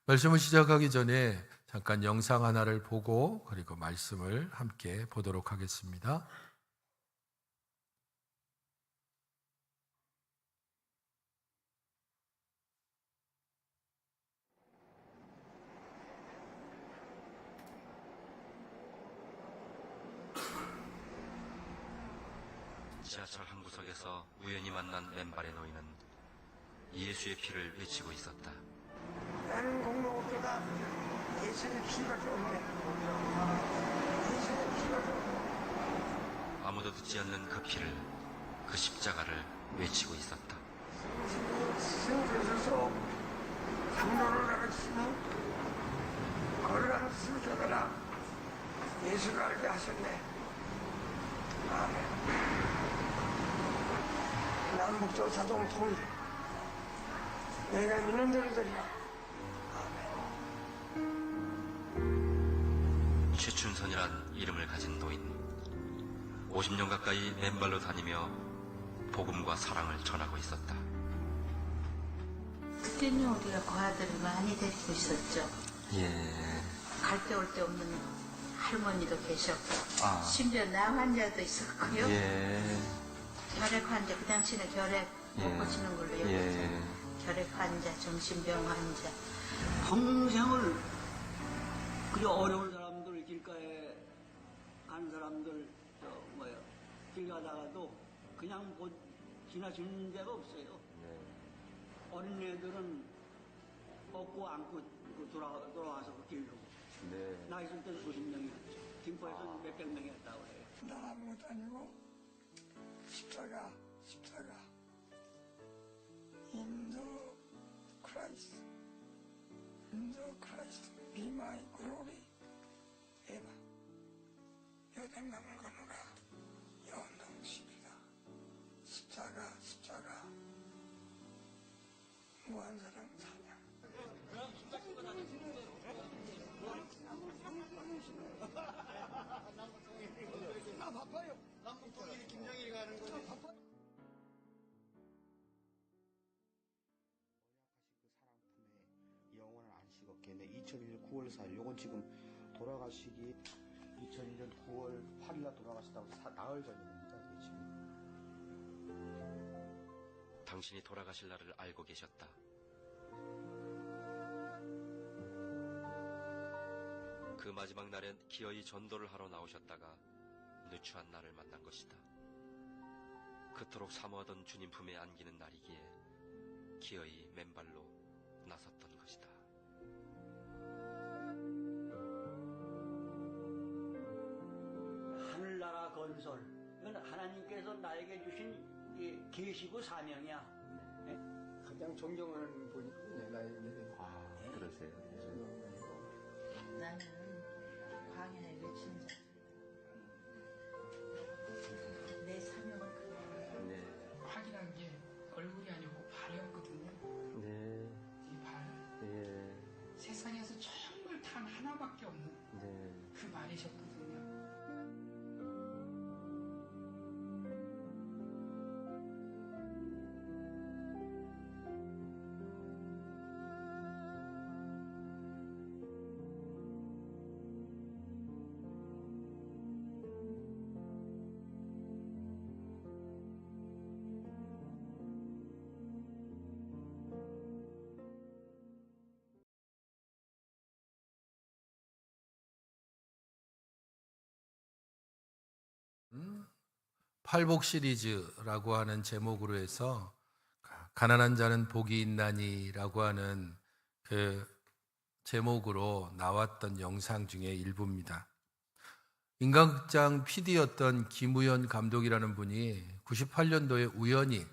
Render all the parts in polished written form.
말씀을 시작하기 전에 잠깐 영상 하나를 보고 그리고 말씀을 함께 보도록 하겠습니다. 지하철 한 구석에서 우연히 만난 맨발의 노인은 예수의 피를 외치고 있었다. 나는 공로보다 예수의 피가 좋은데 예수의 피가 좋은데 아무도 듣지 않는 그 피를, 그 십자가를 외치고 있었다. 성도에서 장로를 가르치니 걸어가는 수저들아 예수를 알게 하셨네. 아멘. 남북조 자동 통일 내가 믿는 대로 되리라. 최춘선이란 이름을 가진 노인, 50년 가까이 맨발로 다니며 복음과 사랑을 전하고 있었다. 그때는 우리가 고아들을 많이 데리고 있었죠. 예. 갈 데 올 데 없는 할머니도 계셨고, 아. 심지어 남 환자도 있었고요. 예. 결핵 환자, 그 당시에는 결핵 못 고치는 걸로 여겼죠. 예. 결핵 환자, 정신병 환자. 평생을 그저 어려운 사람들 길가에 가는 사람들 길 가다가도 그냥 지나치는 데가 없어요. 어린애들은 업고 안고 돌아와서 그 길로. 나 있을 때는 50명이었죠. 김포에서는 몇백 명이었다고 그래요. 나 아무것도 아니고 십자가 인도 크라이스트 be my glory 에바 요단강을 건너가 연동식이다. 십자가 무한사랑 찬양. 나 바빠요. 남북통일이 김정일이 가는 거지. 바빠. 영원한 안식 없겠네. 2001년 9월 4일. 요건 지금 돌아가시기 2001년 9월 8일날 돌아가시다고 나흘 전입니다. 이게 지금. 당신이 돌아가실 날을 알고 계셨다. 그 마지막 날엔 기어이 전도를 하러 나오셨다가 누추한 날을 만난 것이다. 그토록 사모하던 주님 품에 안기는 날이기에 기어이 맨발로 나섰던 것이다. 하늘나라 건설. 이건 하나님께서 나에게 주신 계시고 사명이야. 가장 존경하는 분이군요. 나에게. 그러세요. 나는 광야에 외친 자. 내 사명은 그거야. 네. 확인한 게 얼굴이 아니고 발이었거든요. 네. 이 발. 예. 세상에서 정말 단 하나밖에 없는 네. 그 말이셨거든요. 팔복 시리즈라고 하는 제목으로 해서 가난한 자는 복이 있나니라고 하는 그 제목으로 나왔던 영상 중에 일부입니다. 인간극장 PD였던 김우현 감독이라는 분이 98년도에 우연히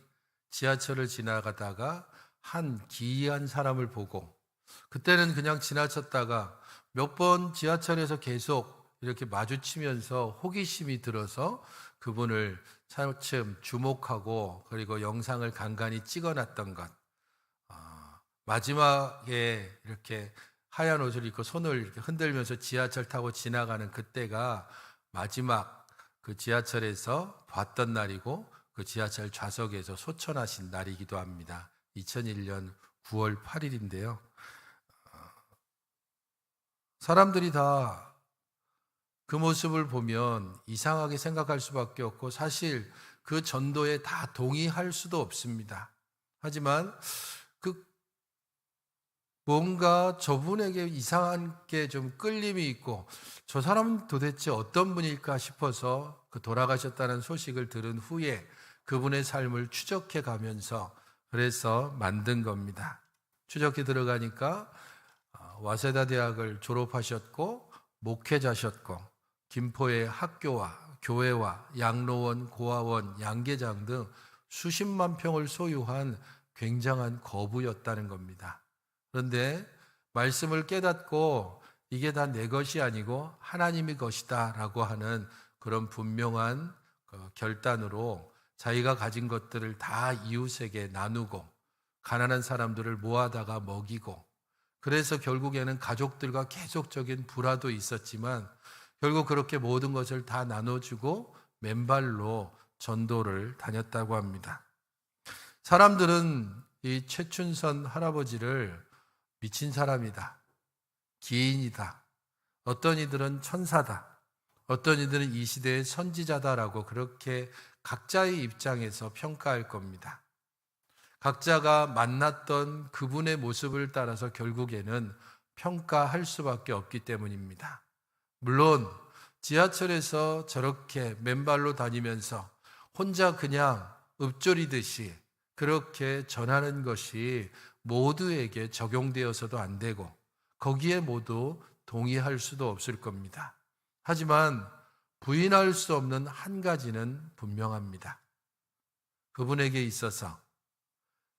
지하철을 지나가다가 한 기이한 사람을 보고, 그때는 그냥 지나쳤다가 몇 번 지하철에서 계속 이렇게 마주치면서 호기심이 들어서 그분을 차츰 주목하고 그리고 영상을 간간히 찍어놨던 것. 마지막에 이렇게 하얀 옷을 입고 손을 이렇게 흔들면서 지하철 타고 지나가는 그때가 마지막 그 지하철에서 봤던 날이고 그 지하철 좌석에서 소천하신 날이기도 합니다. 2001년 9월 8일인데요. 사람들이 다 그 모습을 보면 이상하게 생각할 수밖에 없고 사실 그 전도에 다 동의할 수도 없습니다. 하지만 그 뭔가 저분에게 이상한 게 좀 끌림이 있고 저 사람은 도대체 어떤 분일까 싶어서 그 돌아가셨다는 소식을 들은 후에 그분의 삶을 추적해 가면서 그래서 만든 겁니다. 추적해 들어가니까 와세다 대학을 졸업하셨고 목회자셨고 김포의 학교와 교회와 양로원, 고아원, 양계장 등 수십만 평을 소유한 굉장한 거부였다는 겁니다. 그런데 말씀을 깨닫고 이게 다 내 것이 아니고 하나님의 것이다 라고 하는 그런 분명한 결단으로 자기가 가진 것들을 다 이웃에게 나누고 가난한 사람들을 모아다가 먹이고 그래서 결국에는 가족들과 계속적인 불화도 있었지만 결국 그렇게 모든 것을 다 나눠주고 맨발로 전도를 다녔다고 합니다. 사람들은 이 최춘선 할아버지를 미친 사람이다, 기인이다, 어떤 이들은 천사다, 어떤 이들은 이 시대의 선지자다라고 그렇게 각자의 입장에서 평가할 겁니다. 각자가 만났던 그분의 모습을 따라서 결국에는 평가할 수밖에 없기 때문입니다. 물론 지하철에서 저렇게 맨발로 다니면서 혼자 그냥 읊조리듯이 그렇게 전하는 것이 모두에게 적용되어서도 안 되고 거기에 모두 동의할 수도 없을 겁니다. 하지만 부인할 수 없는 한 가지는 분명합니다. 그분에게 있어서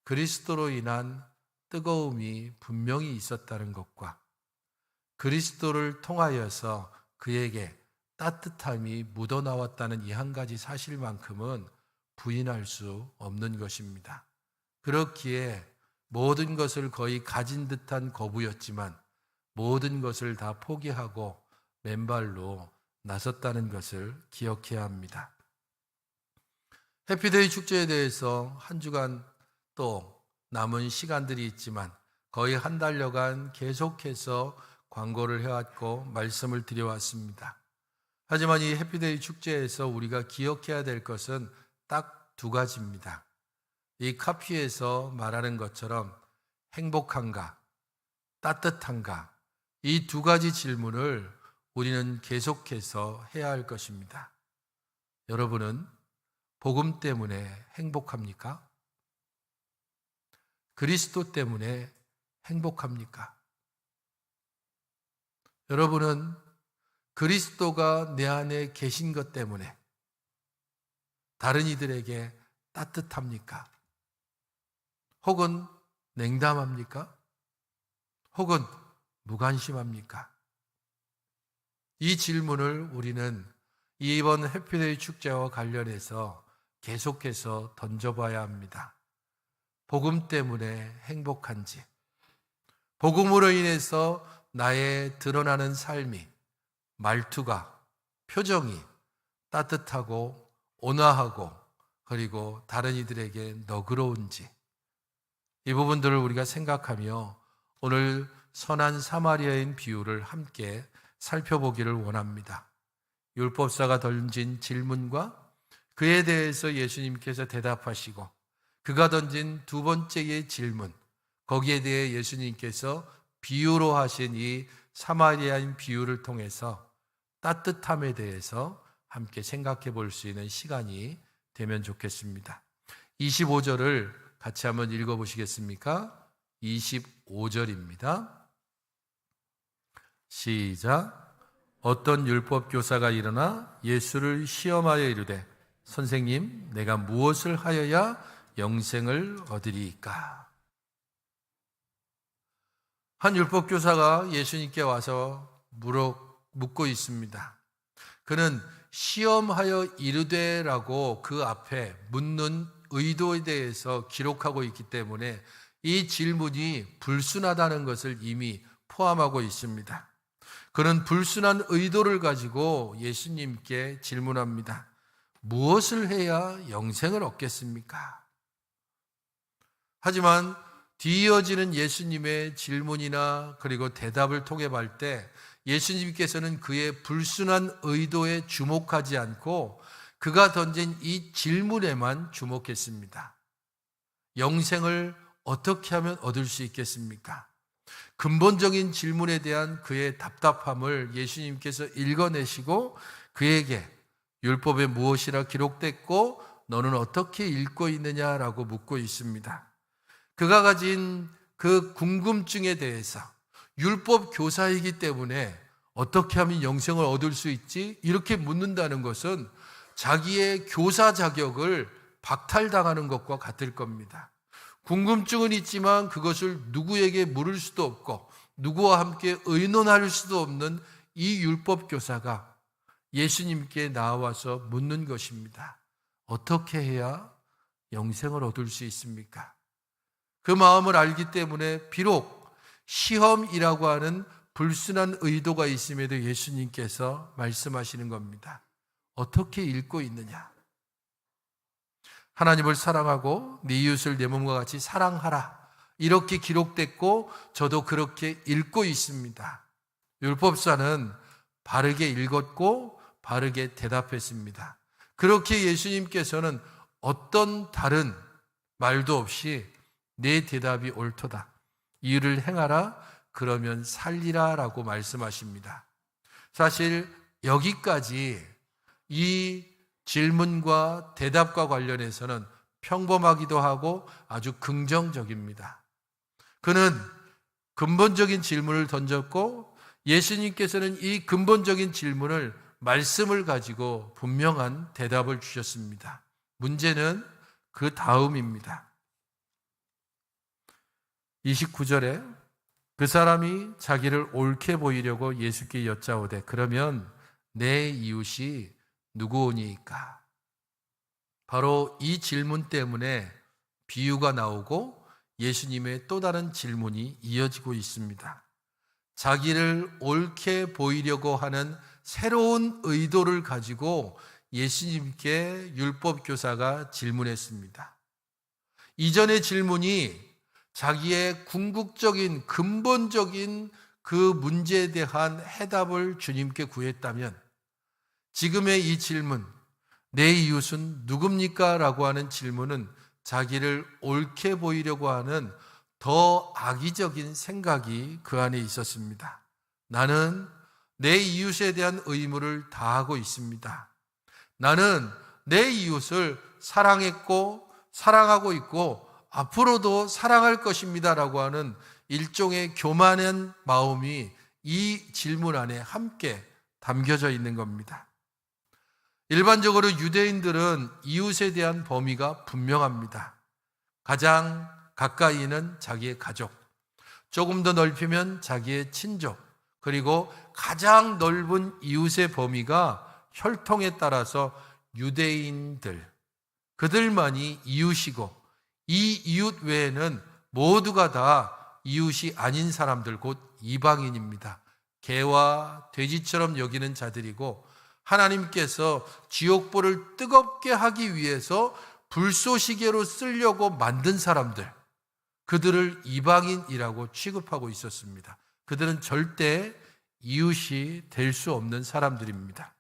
그리스도로 인한 뜨거움이 분명히 있었다는 것과 그리스도를 통하여서 그에게 따뜻함이 묻어나왔다는 이 한 가지 사실만큼은 부인할 수 없는 것입니다. 그렇기에 모든 것을 거의 가진 듯한 거부였지만 모든 것을 다 포기하고 맨발로 나섰다는 것을 기억해야 합니다. 해피데이 축제에 대해서 한 주간 또 남은 시간들이 있지만 거의 한 달여간 계속해서 광고를 해왔고 말씀을 드려왔습니다. 하지만 이 해피데이 축제에서 우리가 기억해야 될 것은 딱 두 가지입니다. 이 카피에서 말하는 것처럼 행복한가, 따뜻한가, 이 두 가지 질문을 우리는 계속해서 해야 할 것입니다. 여러분은 복음 때문에 행복합니까? 그리스도 때문에 행복합니까? 여러분은 그리스도가 내 안에 계신 것 때문에 다른 이들에게 따뜻합니까? 혹은 냉담합니까? 혹은 무관심합니까? 이 질문을 우리는 이번 해피데이 축제와 관련해서 계속해서 던져봐야 합니다. 복음 때문에 행복한지, 복음으로 인해서 나의 드러나는 삶이, 말투가, 표정이 따뜻하고 온화하고 그리고 다른 이들에게 너그러운지 이 부분들을 우리가 생각하며 오늘 선한 사마리아인 비유를 함께 살펴보기를 원합니다. 율법사가 던진 질문과 그에 대해서 예수님께서 대답하시고 그가 던진 두 번째의 질문, 거기에 대해 예수님께서 비유로 하신 이 사마리아인 비유를 통해서 따뜻함에 대해서 함께 생각해 볼 수 있는 시간이 되면 좋겠습니다. 25절을 같이 한번 읽어보시겠습니까? 25절입니다. 시작. 어떤 율법교사가 일어나 예수를 시험하여 이르되 선생님, 내가 무엇을 하여야 영생을 얻으리이까? 한 율법교사가 예수님께 와서 묻고 있습니다. 그는 시험하여 이르되라고 그 앞에 묻는 의도에 대해서 기록하고 있기 때문에 이 질문이 불순하다는 것을 이미 포함하고 있습니다. 그는 불순한 의도를 가지고 예수님께 질문합니다. 무엇을 해야 영생을 얻겠습니까? 하지만 뒤이어지는 예수님의 질문이나 그리고 대답을 통해 볼 때 예수님께서는 그의 불순한 의도에 주목하지 않고 그가 던진 이 질문에만 주목했습니다. 영생을 어떻게 하면 얻을 수 있겠습니까? 근본적인 질문에 대한 그의 답답함을 예수님께서 읽어내시고 그에게 율법에 무엇이라 기록됐고 너는 어떻게 읽고 있느냐라고 묻고 있습니다. 그가 가진 그 궁금증에 대해서 율법 교사이기 때문에 어떻게 하면 영생을 얻을 수 있지? 이렇게 묻는다는 것은 자기의 교사 자격을 박탈당하는 것과 같을 겁니다. 궁금증은 있지만 그것을 누구에게 물을 수도 없고 누구와 함께 의논할 수도 없는 이 율법 교사가 예수님께 나와서 묻는 것입니다. 어떻게 해야 영생을 얻을 수 있습니까? 그 마음을 알기 때문에 비록 시험이라고 하는 불순한 의도가 있음에도 예수님께서 말씀하시는 겁니다. 어떻게 읽고 있느냐? 하나님을 사랑하고 네 이웃을 내 몸과 같이 사랑하라. 이렇게 기록됐고 저도 그렇게 읽고 있습니다. 율법사는 바르게 읽었고 바르게 대답했습니다. 그렇게 예수님께서는 어떤 다른 말도 없이 내 대답이 옳도다. 이를 행하라. 그러면 살리라 라고 말씀하십니다. 사실 여기까지 이 질문과 대답과 관련해서는 평범하기도 하고 아주 긍정적입니다. 그는 근본적인 질문을 던졌고 예수님께서는 이 근본적인 질문을 말씀을 가지고 분명한 대답을 주셨습니다. 문제는 그 다음입니다. 29절에 그 사람이 자기를 옳게 보이려고 예수께 여짜오되 그러면 내 이웃이 누구오니까? 바로 이 질문 때문에 비유가 나오고 예수님의 또 다른 질문이 이어지고 있습니다. 자기를 옳게 보이려고 하는 새로운 의도를 가지고 예수님께 율법교사가 질문했습니다. 이전의 질문이 자기의 궁극적인 근본적인 그 문제에 대한 해답을 주님께 구했다면 지금의 이 질문, 내 이웃은 누굽니까? 라고 하는 질문은 자기를 옳게 보이려고 하는 더 악의적인 생각이 그 안에 있었습니다. 나는 내 이웃에 대한 의무를 다하고 있습니다. 나는 내 이웃을 사랑했고 사랑하고 있고 앞으로도 사랑할 것입니다 라고 하는 일종의 교만한 마음이 이 질문 안에 함께 담겨져 있는 겁니다. 일반적으로 유대인들은 이웃에 대한 범위가 분명합니다. 가장 가까이는 자기의 가족, 조금 더 넓히면 자기의 친족, 그리고 가장 넓은 이웃의 범위가 혈통에 따라서 유대인들, 그들만이 이웃이고 이 이웃 외에는 모두가 다 이웃이 아닌 사람들, 곧 이방인입니다. 개와 돼지처럼 여기는 자들이고 하나님께서 지옥불을 뜨겁게 하기 위해서 불쏘시개로 쓰려고 만든 사람들, 그들을 이방인이라고 취급하고 있었습니다. 그들은 절대 이웃이 될 수 없는 사람들입니다.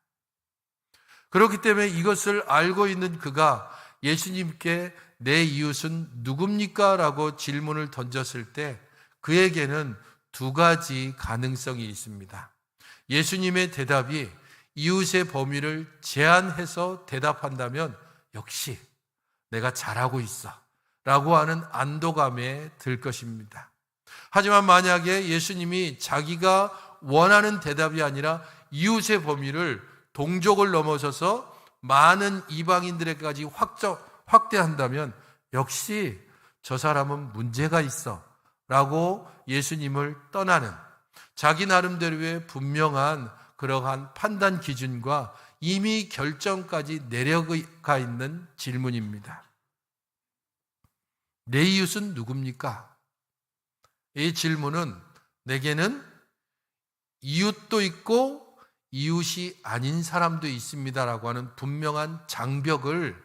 그렇기 때문에 이것을 알고 있는 그가 예수님께 내 이웃은 누굽니까? 라고 질문을 던졌을 때 그에게는 두 가지 가능성이 있습니다. 예수님의 대답이 이웃의 범위를 제한해서 대답한다면 역시 내가 잘하고 있어 라고 하는 안도감에 들 것입니다. 하지만 만약에 예수님이 자기가 원하는 대답이 아니라 이웃의 범위를 동족을 넘어서서 많은 이방인들에게까지 확대한다면 역시 저 사람은 문제가 있어 라고 예수님을 떠나는 자기 나름대로의 분명한 그러한 판단 기준과 이미 결정까지 내려가 있는 질문입니다. 내 이웃은 누굽니까? 이 질문은 내게는 이웃도 있고 이웃이 아닌 사람도 있습니다라고 하는 분명한 장벽을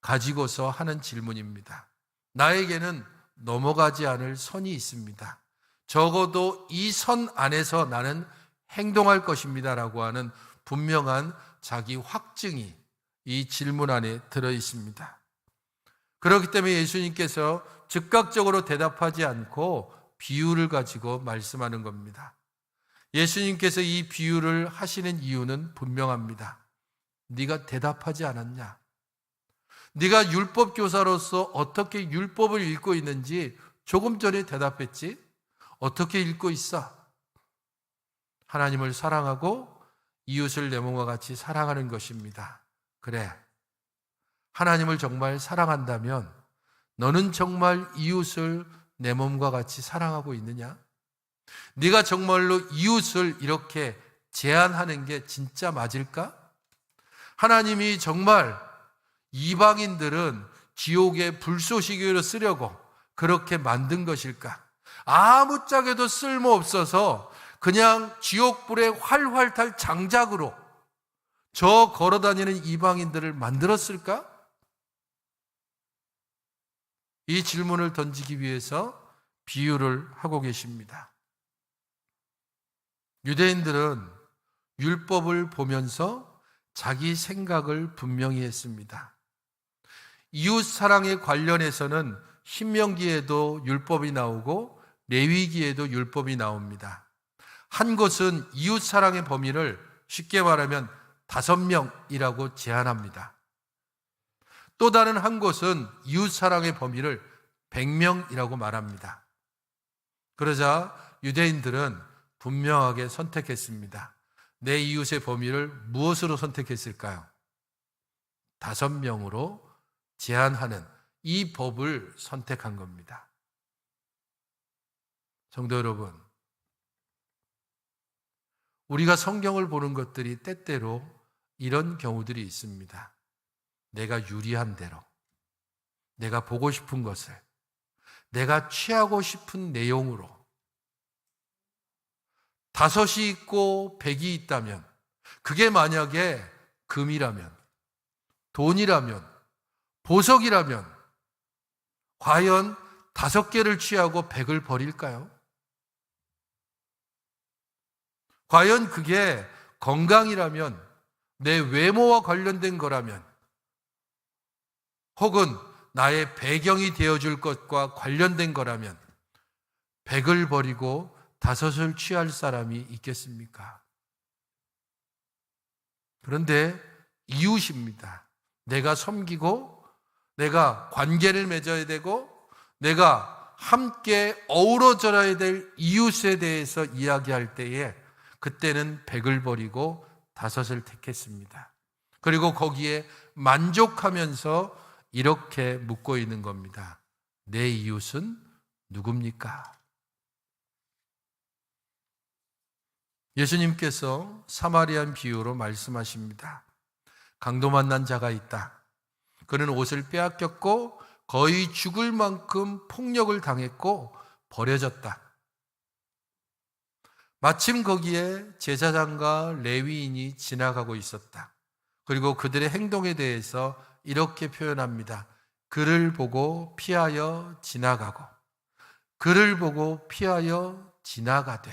가지고서 하는 질문입니다. 나에게는 넘어가지 않을 선이 있습니다. 적어도 이 선 안에서 나는 행동할 것입니다라고 하는 분명한 자기 확증이 이 질문 안에 들어 있습니다. 그렇기 때문에 예수님께서 즉각적으로 대답하지 않고 비유를 가지고 말씀하는 겁니다. 예수님께서 이 비유를 하시는 이유는 분명합니다. 네가 대답하지 않았냐? 네가 율법 교사로서 어떻게 율법을 읽고 있는지 조금 전에 대답했지? 어떻게 읽고 있어? 하나님을 사랑하고 이웃을 내 몸과 같이 사랑하는 것입니다. 그래, 하나님을 정말 사랑한다면 너는 정말 이웃을 내 몸과 같이 사랑하고 있느냐? 네가 정말로 이웃을 이렇게 제한하는 게 진짜 맞을까? 하나님이 정말 이방인들은 지옥의 불쏘시개로 쓰려고 그렇게 만든 것일까? 아무짝에도 쓸모없어서 그냥 지옥불에 활활 탈 장작으로 저 걸어다니는 이방인들을 만들었을까? 이 질문을 던지기 위해서 비유를 하고 계십니다. 유대인들은 율법을 보면서 자기 생각을 분명히 했습니다. 이웃 사랑에 관련해서는 신명기에도 율법이 나오고 레위기에도 율법이 나옵니다. 한 곳은 이웃 사랑의 범위를 쉽게 말하면 5명이라고 제한합니다. 또 다른 한 곳은 이웃 사랑의 범위를 100명이라고 말합니다. 그러자 유대인들은 분명하게 선택했습니다. 내 이웃의 범위를 무엇으로 선택했을까요? 5명으로 제한하는 이 법을 선택한 겁니다. 성도 여러분, 우리가 성경을 보는 것들이 때때로 이런 경우들이 있습니다. 내가 유리한 대로, 내가 보고 싶은 것을, 내가 취하고 싶은 내용으로 5이 있고 100이 있다면, 그게 만약에 금이라면, 돈이라면, 보석이라면 과연 5개를 취하고 100을 버릴까요? 과연 그게 건강이라면, 내 외모와 관련된 거라면, 혹은 나의 배경이 되어줄 것과 관련된 거라면 100을 버리고 5을 취할 사람이 있겠습니까? 그런데 이웃입니다. 내가 섬기고 내가 관계를 맺어야 되고 내가 함께 어우러져야 될 이웃에 대해서 이야기할 때에 그때는 100을 버리고 5을 택했습니다. 그리고 거기에 만족하면서 이렇게 묻고 있는 겁니다. 내 이웃은 누굽니까? 예수님께서 사마리안 비유로 말씀하십니다. 강도 만난 자가 있다. 그는 옷을 빼앗겼고 거의 죽을 만큼 폭력을 당했고 버려졌다. 마침 거기에 제사장과 레위인이 지나가고 있었다. 그리고 그들의 행동에 대해서 이렇게 표현합니다. 그를 보고 피하여 지나가고 그를 보고 피하여 지나가되.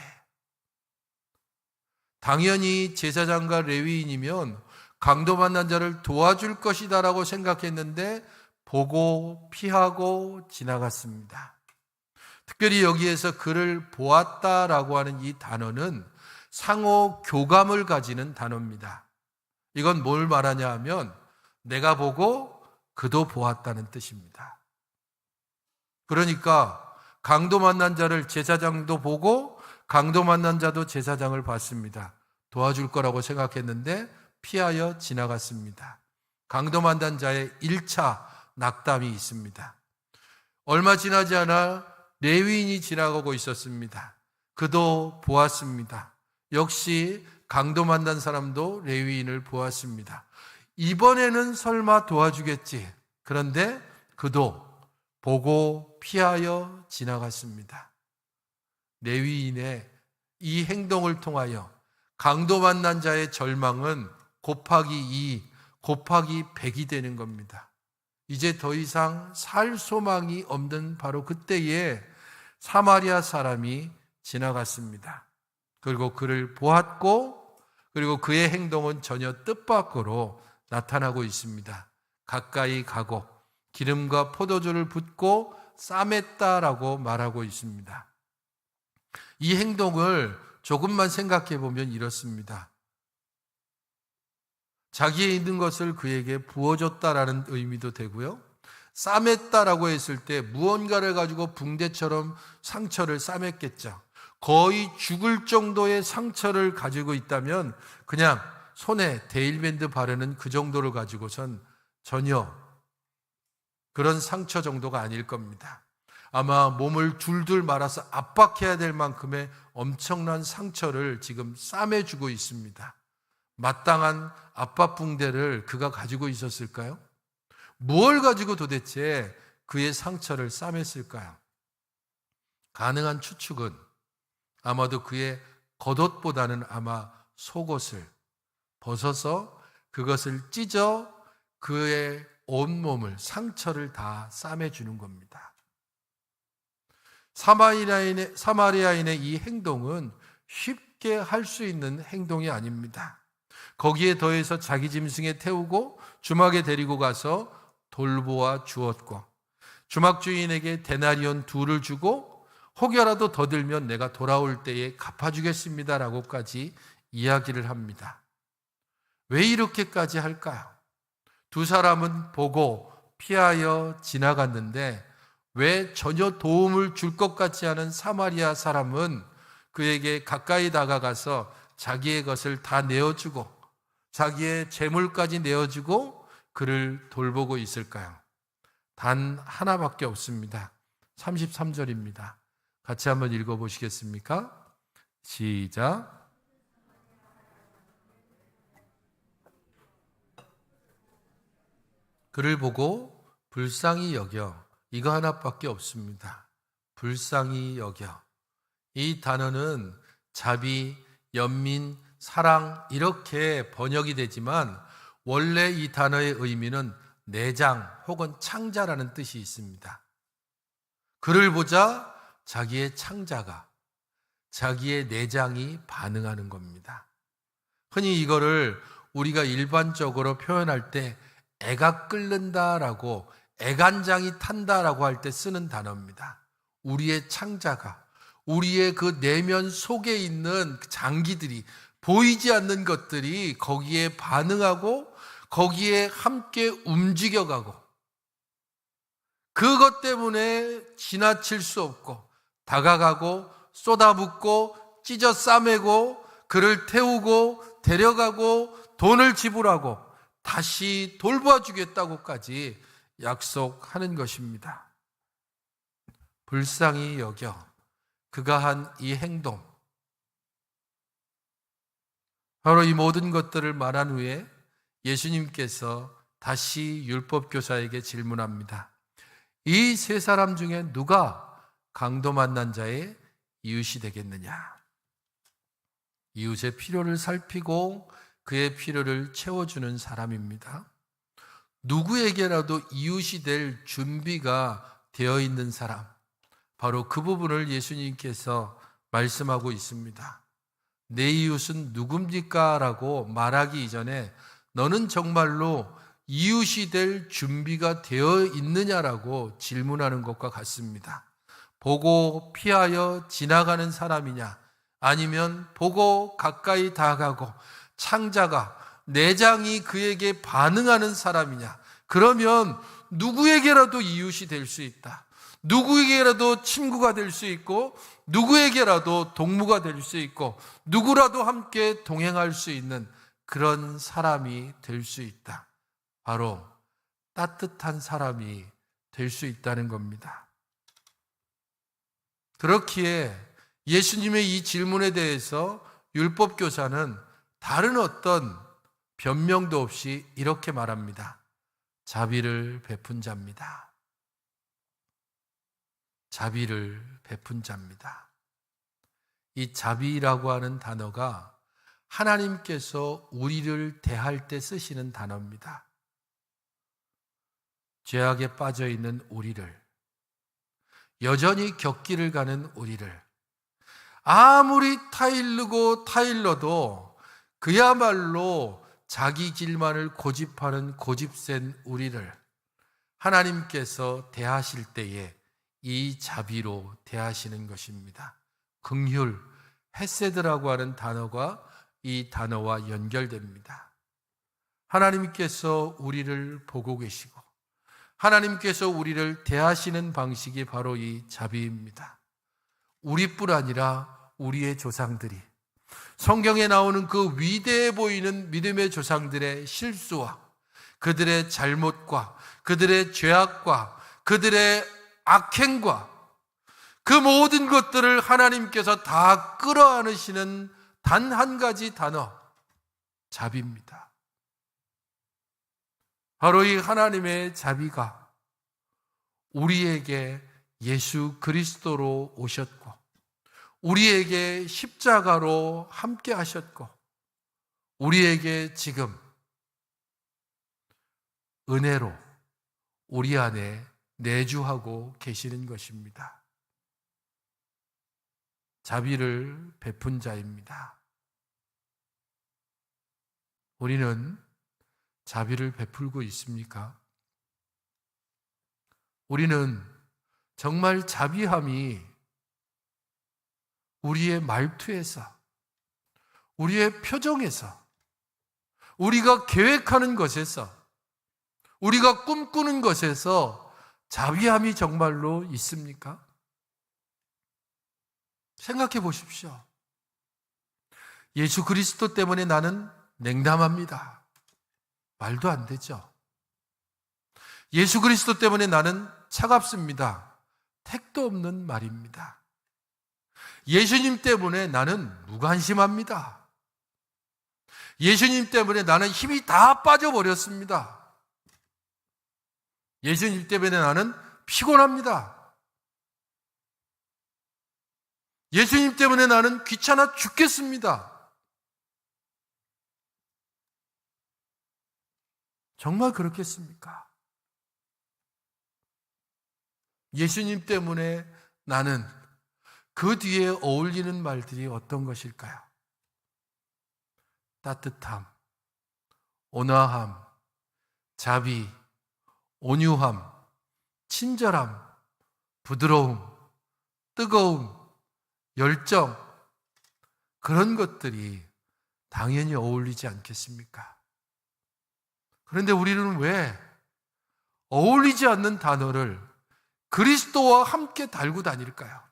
당연히 제사장과 레위인이면 강도 만난 자를 도와줄 것이다라고 생각했는데 보고 피하고 지나갔습니다. 특별히 여기에서 그를 보았다라고 하는 이 단어는 상호 교감을 가지는 단어입니다. 이건 뭘 말하냐 하면 내가 보고 그도 보았다는 뜻입니다. 그러니까 강도 만난 자를 제사장도 보고 강도 만난 자도 제사장을 봤습니다. 도와줄 거라고 생각했는데 피하여 지나갔습니다. 강도 만난 자의 1차 낙담이 있습니다. 얼마 지나지 않아 레위인이 지나가고 있었습니다. 그도 보았습니다. 역시 강도 만난 사람도 레위인을 보았습니다. 이번에는 설마 도와주겠지. 그런데 그도 보고 피하여 지나갔습니다. 레위인의 이 행동을 통하여 강도 만난 자의 절망은 곱하기 2, 곱하기 100이 되는 겁니다. 이제 더 이상 살 소망이 없는 바로 그때에 사마리아 사람이 지나갔습니다. 그리고 그를 보았고, 그리고 그의 행동은 전혀 뜻밖으로 나타나고 있습니다. 가까이 가고 기름과 포도주를 붓고 싸맸다라고 말하고 있습니다. 이 행동을 조금만 생각해 보면 이렇습니다. 자기에 있는 것을 그에게 부어줬다라는 의미도 되고요. 싸맸다라고 했을 때 무언가를 가지고 붕대처럼 상처를 싸맸겠죠. 거의 죽을 정도의 상처를 가지고 있다면 그냥 손에 데일밴드 바르는 그 정도를 가지고선 전혀 그런 상처 정도가 아닐 겁니다. 아마 몸을 둘둘 말아서 압박해야 될 만큼의 엄청난 상처를 지금 싸매주고 있습니다. 마땅한 압박붕대를 그가 가지고 있었을까요? 무엇을 가지고 도대체 그의 상처를 싸맸을까요? 가능한 추측은 아마도 그의 겉옷보다는 아마 속옷을 벗어서 그것을 찢어 그의 온몸을, 상처를 다 싸매주는 겁니다. 사마리아인의 이 행동은 쉽게 할 수 있는 행동이 아닙니다. 거기에 더해서 자기 짐승에 태우고 주막에 데리고 가서 돌보아 주었고, 주막 주인에게 데나리온 2를 주고 혹여라도 더 들면 내가 돌아올 때에 갚아주겠습니다라고까지 이야기를 합니다. 왜 이렇게까지 할까요? 두 사람은 보고 피하여 지나갔는데 왜 전혀 도움을 줄 것 같지 않은 사마리아 사람은 그에게 가까이 다가가서 자기의 것을 다 내어주고 자기의 재물까지 내어주고 그를 돌보고 있을까요? 단 하나밖에 없습니다. 33절입니다. 같이 한번 읽어보시겠습니까? 시작. 그를 보고 불쌍히 여겨. 이거 하나밖에 없습니다. 불쌍히 여겨. 이 단어는 자비, 연민, 사랑 이렇게 번역이 되지만 원래 이 단어의 의미는 내장 혹은 창자라는 뜻이 있습니다. 그를 보자 자기의 창자가, 자기의 내장이 반응하는 겁니다. 흔히 이거를 우리가 일반적으로 표현할 때 애가 끓는다라고, 애간장이 탄다라고 할 때 쓰는 단어입니다. 우리의 창자가, 우리의 그 내면 속에 있는 장기들이, 보이지 않는 것들이 거기에 반응하고 거기에 함께 움직여가고 그것 때문에 지나칠 수 없고 다가가고 쏟아붓고 찢어 싸매고 그를 태우고 데려가고 돈을 지불하고 다시 돌봐주겠다고까지 약속하는 것입니다. 불쌍히 여겨 그가 한 이 행동, 바로 이 모든 것들을 말한 후에 예수님께서 다시 율법교사에게 질문합니다. 이 세 사람 중에 누가 강도 만난 자의 이웃이 되겠느냐? 이웃의 필요를 살피고 그의 필요를 채워주는 사람입니다. 누구에게라도 이웃이 될 준비가 되어 있는 사람, 바로 그 부분을 예수님께서 말씀하고 있습니다. 내 이웃은 누굽니까? 라고 말하기 이전에 너는 정말로 이웃이 될 준비가 되어 있느냐라고 질문하는 것과 같습니다. 보고 피하여 지나가는 사람이냐, 아니면 보고 가까이 다가가고 창자가, 내장이 그에게 반응하는 사람이냐. 그러면 누구에게라도 이웃이 될 수 있다. 누구에게라도 친구가 될 수 있고 누구에게라도 동무가 될 수 있고 누구라도 함께 동행할 수 있는 그런 사람이 될 수 있다. 바로 따뜻한 사람이 될 수 있다는 겁니다. 그렇기에 예수님의 이 질문에 대해서 율법교사는 다른 어떤 변명도 없이 이렇게 말합니다. 자비를 베푼 자입니다. 자비를 베푼 자입니다. 이 자비라고 하는 단어가 하나님께서 우리를 대할 때 쓰시는 단어입니다. 죄악에 빠져 있는 우리를, 여전히 곁길을 가는 우리를, 아무리 타일르고 타일러도 그야말로 자기 길만을 고집하는 고집센 우리를 하나님께서 대하실 때에 이 자비로 대하시는 것입니다. 긍휼, 헤세드라고 하는 단어가 이 단어와 연결됩니다. 하나님께서 우리를 보고 계시고 하나님께서 우리를 대하시는 방식이 바로 이 자비입니다. 우리뿐 아니라 우리의 조상들이, 성경에 나오는 그 위대해 보이는 믿음의 조상들의 실수와 그들의 잘못과 그들의 죄악과 그들의 악행과 그 모든 것들을 하나님께서 다 끌어안으시는 단 한 가지 단어, 자비입니다. 바로 이 하나님의 자비가 우리에게 예수 그리스도로 오셨고 우리에게 십자가로 함께 하셨고 우리에게 지금 은혜로 우리 안에 내주하고 계시는 것입니다. 자비를 베푼 자입니다. 우리는 자비를 베풀고 있습니까? 우리는 정말 자비함이 우리의 말투에서, 우리의 표정에서, 우리가 계획하는 것에서, 우리가 꿈꾸는 것에서 자비함이 정말로 있습니까? 생각해 보십시오. 예수 그리스도 때문에 나는 냉담합니다. 말도 안 되죠. 예수 그리스도 때문에 나는 차갑습니다. 택도 없는 말입니다. 예수님 때문에 나는 무관심합니다. 예수님 때문에 나는 힘이 다 빠져버렸습니다. 예수님 때문에 나는 피곤합니다. 예수님 때문에 나는 귀찮아 죽겠습니다. 정말 그렇겠습니까? 예수님 때문에 나는 그 뒤에 어울리는 말들이 어떤 것일까요? 따뜻함, 온화함, 자비, 온유함, 친절함, 부드러움, 뜨거움, 열정, 그런 것들이 당연히 어울리지 않겠습니까? 그런데 우리는 왜 어울리지 않는 단어를 그리스도와 함께 달고 다닐까요?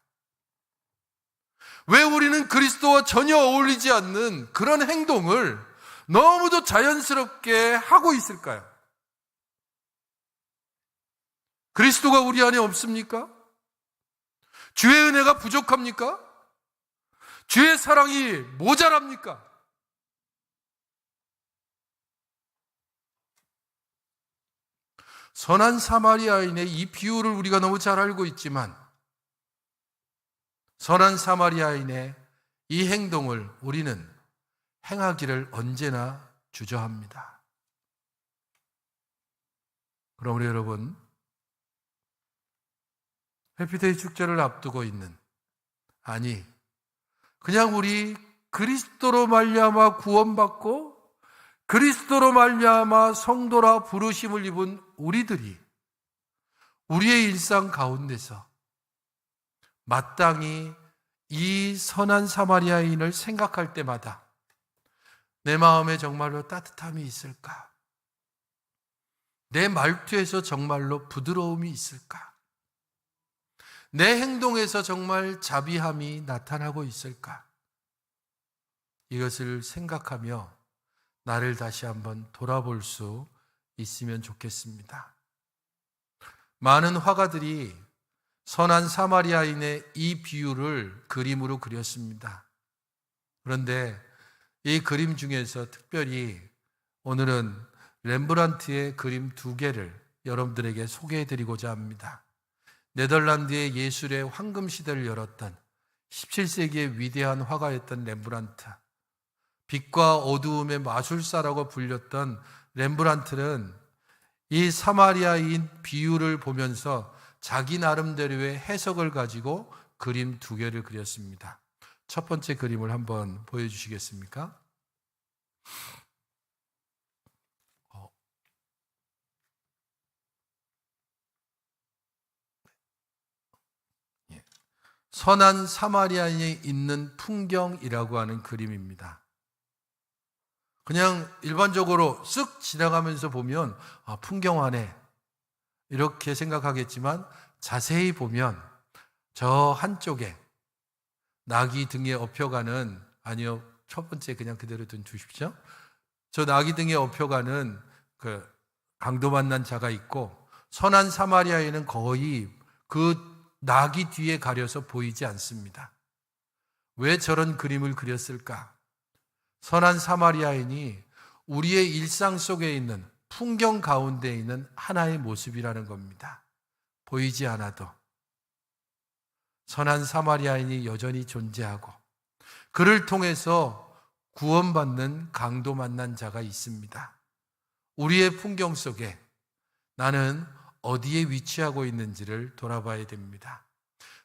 왜 우리는 그리스도와 전혀 어울리지 않는 그런 행동을 너무도 자연스럽게 하고 있을까요? 그리스도가 우리 안에 없습니까? 주의 은혜가 부족합니까? 주의 사랑이 모자랍니까? 선한 사마리아인의 이 비유를 우리가 너무 잘 알고 있지만 선한 사마리아인의 이 행동을 우리는 행하기를 언제나 주저합니다. 그럼 우리 여러분, 해피데이 축제를 앞두고 있는, 아니 그냥 우리 그리스도로 말미암아 구원받고 그리스도로 말미암아 성도라 부르심을 입은 우리들이 우리의 일상 가운데서 마땅히 이 선한 사마리아인을 생각할 때마다 내 마음에 정말로 따뜻함이 있을까? 내 말투에서 정말로 부드러움이 있을까? 내 행동에서 정말 자비함이 나타나고 있을까? 이것을 생각하며 나를 다시 한번 돌아볼 수 있으면 좋겠습니다. 많은 화가들이 선한 사마리아인의 이 비유를 그림으로 그렸습니다. 그런데 이 그림 중에서 특별히 오늘은 렘브란트의 그림 2개를 여러분들에게 소개해드리고자 합니다. 네덜란드의 예술의 황금시대를 열었던 17세기의 위대한 화가였던 렘브란트, 빛과 어두움의 마술사라고 불렸던 렘브란트는 이 사마리아인 비유를 보면서 자기 나름대로의 해석을 가지고 그림 2개를 그렸습니다. 첫 번째 그림을 한번 보여주시겠습니까? 선한 사마리아인이 있는 풍경이라고 하는 그림입니다. 그냥 일반적으로 쓱 지나가면서 보면 풍경하네 이렇게 생각하겠지만 자세히 보면 저 한쪽에 나귀 등에 업혀가는, 아니요, 첫 번째 그냥 그대로 두십시오. 저 나귀 등에 업혀가는 그 강도 만난 자가 있고, 선한 사마리아인은 거의 그 나귀 뒤에 가려서 보이지 않습니다. 왜 저런 그림을 그렸을까? 선한 사마리아인이 우리의 일상 속에 있는 풍경 가운데 있는 하나의 모습이라는 겁니다. 보이지 않아도 선한 사마리아인이 여전히 존재하고 그를 통해서 구원받는 강도 만난 자가 있습니다. 우리의 풍경 속에 나는 어디에 위치하고 있는지를 돌아봐야 됩니다.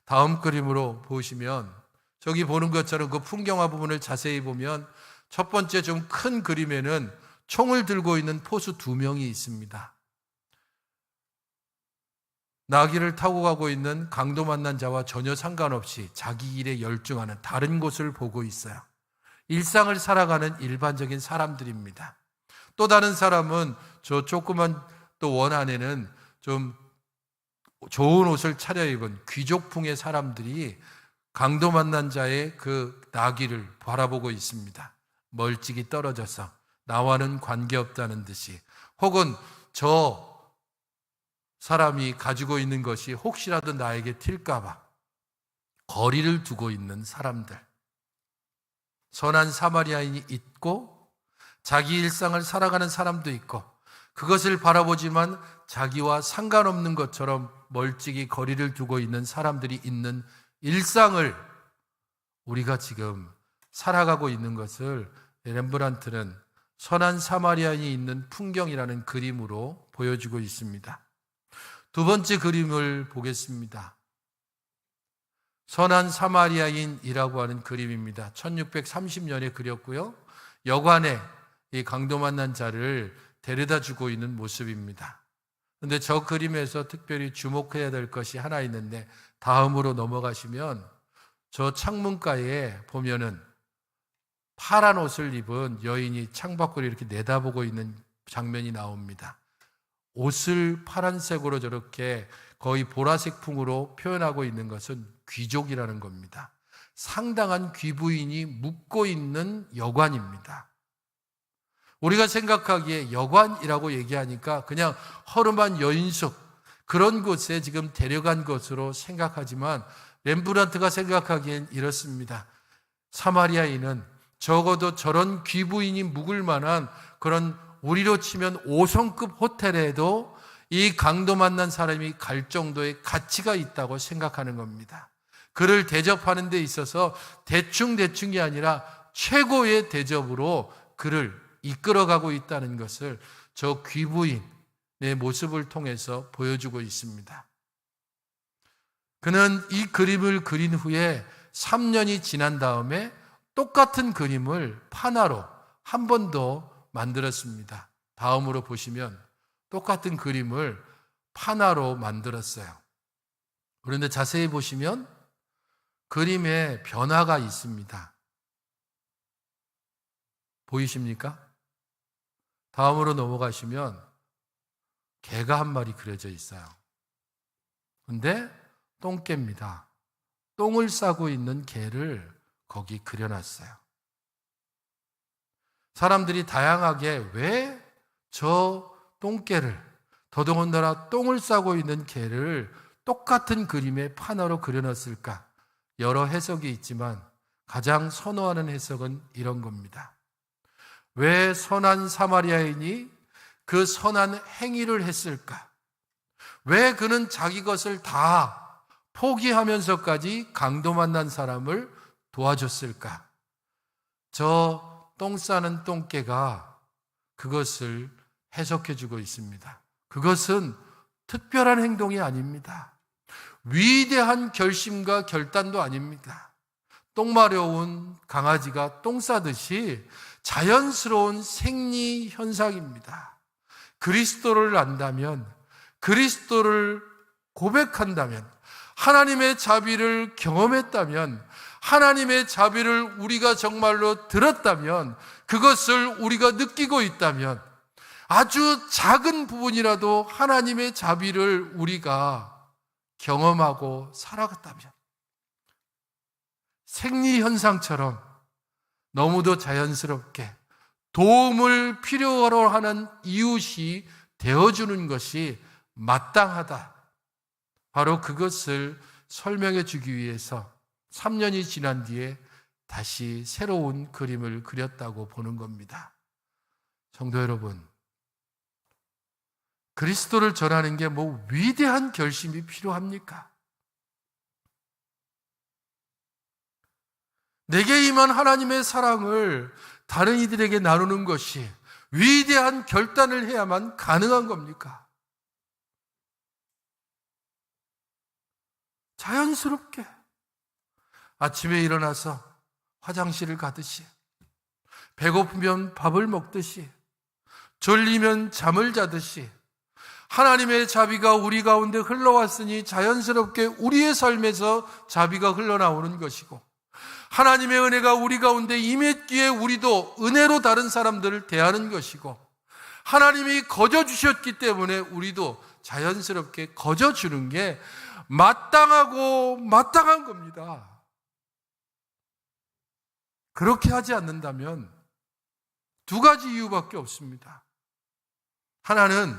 다음 그림으로 보시면 저기 보는 것처럼 그 풍경화 부분을 자세히 보면 첫 번째 좀 큰 그림에는 총을 들고 있는 포수 2명이 있습니다. 나귀를 타고 가고 있는 강도 만난 자와 전혀 상관없이 자기 일에 열중하는 다른 곳을 보고 있어요. 일상을 살아가는 일반적인 사람들입니다. 또 다른 사람은 저 조그만 또 원 안에는 좀 좋은 옷을 차려입은 귀족풍의 사람들이 강도 만난 자의 그 나귀를 바라보고 있습니다. 멀찍이 떨어져서 나와는 관계없다는 듯이, 혹은 저 사람이 가지고 있는 것이 혹시라도 나에게 튈까봐 거리를 두고 있는 사람들. 선한 사마리아인이 있고 자기 일상을 살아가는 사람도 있고, 그것을 바라보지만 자기와 상관없는 것처럼 멀찍이 거리를 두고 있는 사람들이 있는 일상을 우리가 지금 살아가고 있는 것을 렘브란트는 선한 사마리아인이 있는 풍경이라는 그림으로 보여주고 있습니다. 두 번째 그림을 보겠습니다. 선한 사마리아인이라고 하는 그림입니다. 1630년에 그렸고요. 여관에 이 강도 만난 자를 데려다 주고 있는 모습입니다. 그런데 저 그림에서 특별히 주목해야 될 것이 하나 있는데, 다음으로 넘어가시면 저 창문가에 보면은 파란 옷을 입은 여인이 창밖으로 이렇게 내다보고 있는 장면이 나옵니다. 옷을 파란색으로 저렇게 거의 보라색풍으로 표현하고 있는 것은 귀족이라는 겁니다. 상당한 귀부인이 묵고 있는 여관입니다. 우리가 생각하기에 여관이라고 얘기하니까 그냥 허름한 여인숙, 그런 곳에 지금 데려간 것으로 생각하지만 렘브란트가 생각하기엔 이렇습니다. 사마리아인은 적어도 저런 귀부인이 묵을 만한 그런, 우리로 치면 5성급 호텔에도 이 강도 만난 사람이 갈 정도의 가치가 있다고 생각하는 겁니다. 그를 대접하는 데 있어서 대충이 아니라 최고의 대접으로 그를 이끌어가고 있다는 것을 저 귀부인의 모습을 통해서 보여주고 있습니다. 그는 이 그림을 그린 후에 3년이 지난 다음에 똑같은 그림을 판화로 한 번 더 만들었습니다. 다음으로 보시면 똑같은 그림을 판화로 만들었어요. 그런데 자세히 보시면 그림에 변화가 있습니다. 보이십니까? 다음으로 넘어가시면 개가 한 마리 그려져 있어요. 근데 똥개입니다. 똥을 싸고 있는 개를 거기 그려놨어요. 사람들이 다양하게 왜 저 똥개를, 더더군다나 똥을 싸고 있는 개를 똑같은 그림의 판화로 그려놨을까? 여러 해석이 있지만 가장 선호하는 해석은 이런 겁니다. 왜 선한 사마리아인이 그 선한 행위를 했을까? 왜 그는 자기 것을 다 포기하면서까지 강도 만난 사람을 도와줬을까? 저 똥 싸는 똥개가 그것을 해석해주고 있습니다. 그것은 특별한 행동이 아닙니다. 위대한 결심과 결단도 아닙니다. 똥 마려운 강아지가 똥 싸듯이 자연스러운 생리 현상입니다. 그리스도를 안다면, 그리스도를 고백한다면, 하나님의 자비를 경험했다면, 하나님의 자비를 우리가 정말로 들었다면, 그것을 우리가 느끼고 있다면, 아주 작은 부분이라도 하나님의 자비를 우리가 경험하고 살아갔다면, 생리 현상처럼 너무도 자연스럽게 도움을 필요로 하는 이웃이 되어주는 것이 마땅하다. 바로 그것을 설명해 주기 위해서 3년이 지난 뒤에 다시 새로운 그림을 그렸다고 보는 겁니다. 성도 여러분, 그리스도를 전하는 게 뭐 위대한 결심이 필요합니까? 내게 임한 하나님의 사랑을 다른 이들에게 나누는 것이 위대한 결단을 해야만 가능한 겁니까? 자연스럽게 아침에 일어나서 화장실을 가듯이, 배고프면 밥을 먹듯이, 졸리면 잠을 자듯이 하나님의 자비가 우리 가운데 흘러왔으니 자연스럽게 우리의 삶에서 자비가 흘러나오는 것이고, 하나님의 은혜가 우리 가운데 임했기에 우리도 은혜로 다른 사람들을 대하는 것이고, 하나님이 거저 주셨기 때문에 우리도 자연스럽게 거저 주는 게 마땅하고 마땅한 겁니다. 그렇게 하지 않는다면 두 가지 이유밖에 없습니다. 하나는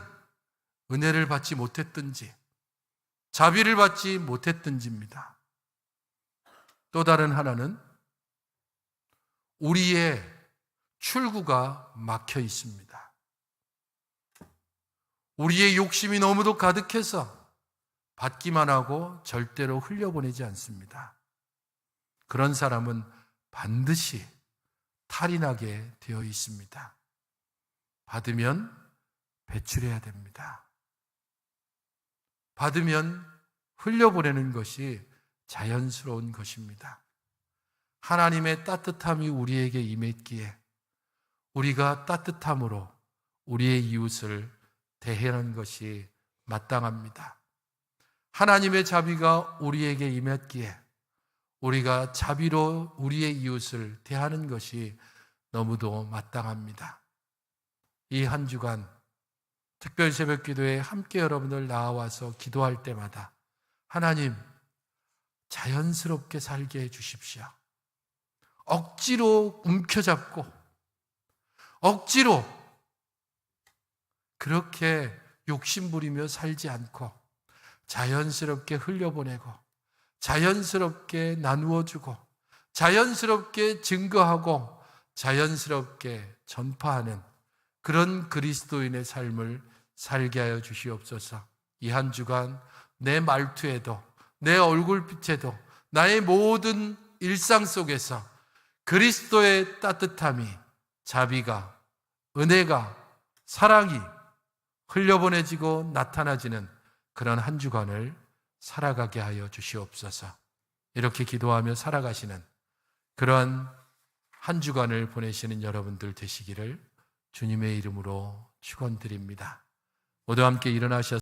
은혜를 받지 못했든지 자비를 받지 못했든지입니다. 또 다른 하나는 우리의 출구가 막혀 있습니다. 우리의 욕심이 너무도 가득해서 받기만 하고 절대로 흘려보내지 않습니다. 그런 사람은 반드시 탈이 나게 되어 있습니다. 받으면 배출해야 됩니다. 받으면 흘려보내는 것이 자연스러운 것입니다. 하나님의 따뜻함이 우리에게 임했기에 우리가 따뜻함으로 우리의 이웃을 대하는 것이 마땅합니다. 하나님의 자비가 우리에게 임했기에 우리가 자비로 우리의 이웃을 대하는 것이 너무도 마땅합니다. 이 한 주간 특별 새벽 기도에 함께 여러분들 나와서 기도할 때마다 하나님, 자연스럽게 살게 해주십시오. 억지로 움켜잡고 억지로 그렇게 욕심부리며 살지 않고 자연스럽게 흘려보내고 자연스럽게 나누어주고 자연스럽게 증거하고 자연스럽게 전파하는 그런 그리스도인의 삶을 살게 하여 주시옵소서. 이 한 주간 내 말투에도 내 얼굴빛에도 나의 모든 일상 속에서 그리스도의 따뜻함이, 자비가, 은혜가, 사랑이 흘려보내지고 나타나지는 그런 한 주간을 살아가게 하여 주시옵소서. 이렇게 기도하며 살아가시는 그러한 한 주간을 보내시는 여러분들 되시기를 주님의 이름으로 축원드립니다. 모두 함께 일어나셔서